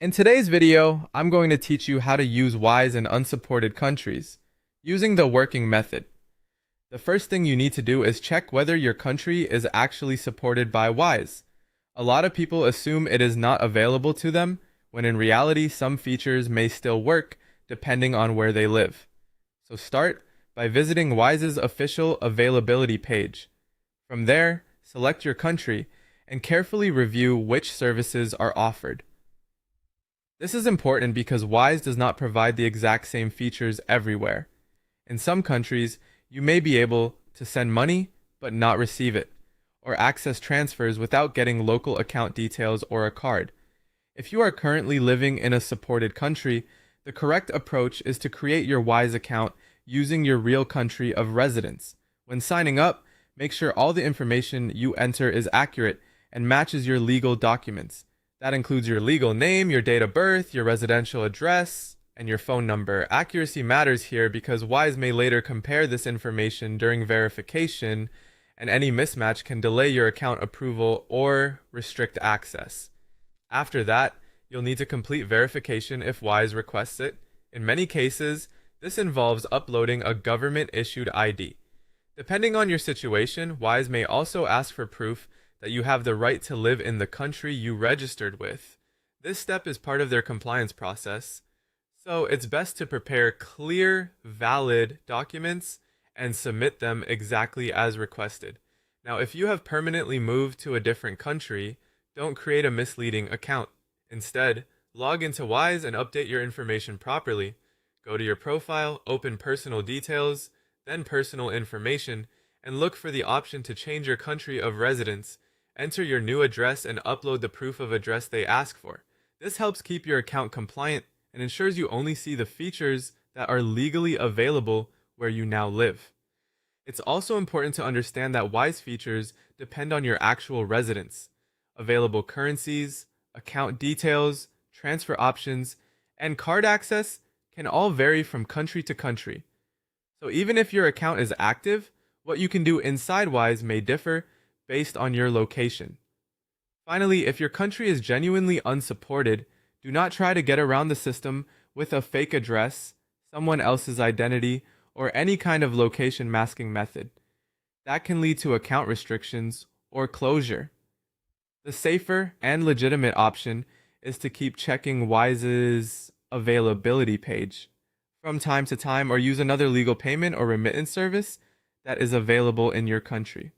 In today's video, I'm going to teach you how to use Wise in unsupported countries, using the working method. The first thing you need to do is check whether your country is actually supported by Wise. A lot of people assume it is not available to them, when in reality some features may still work depending on where they live. So start by visiting Wise's official availability page. From there, select your country and carefully review which services are offered. This is important because Wise does not provide the exact same features everywhere. In some countries, you may be able to send money but not receive it, or access transfers without getting local account details or a card. If you are currently living in a supported country, the correct approach is to create your Wise account using your real country of residence. When signing up, make sure all the information you enter is accurate and matches your legal documents. That includes your legal name, your date of birth, your residential address, and your phone number. Accuracy matters here because Wise may later compare this information during verification, and any mismatch can delay your account approval or restrict access. After that, you'll need to complete verification if Wise requests it. In many cases, this involves uploading a government-issued ID. Depending on your situation, Wise may also ask for proof that you have the right to live in the country you registered with. This step is part of their compliance process, so it's best to prepare clear, valid documents and submit them exactly as requested. Now, if you have permanently moved to a different country, don't create a misleading account. Instead, log into Wise and update your information properly. Go to your profile, open personal details, then personal information, and look for the option to change your country of residence. Enter your new address and upload the proof of address they ask for. This helps keep your account compliant and ensures you only see the features that are legally available where you now live. It's also important to understand that Wise features depend on your actual residence. Available currencies, account details, transfer options, and card access can all vary from country to country. So even if your account is active, what you can do inside Wise may differ based on your location. Finally, if your country is genuinely unsupported, do not try to get around the system with a fake address, someone else's identity, or any kind of location masking method. That can lead to account restrictions or closure. The safer and legitimate option is to keep checking Wise's availability page from time to time or use another legal payment or remittance service that is available in your country.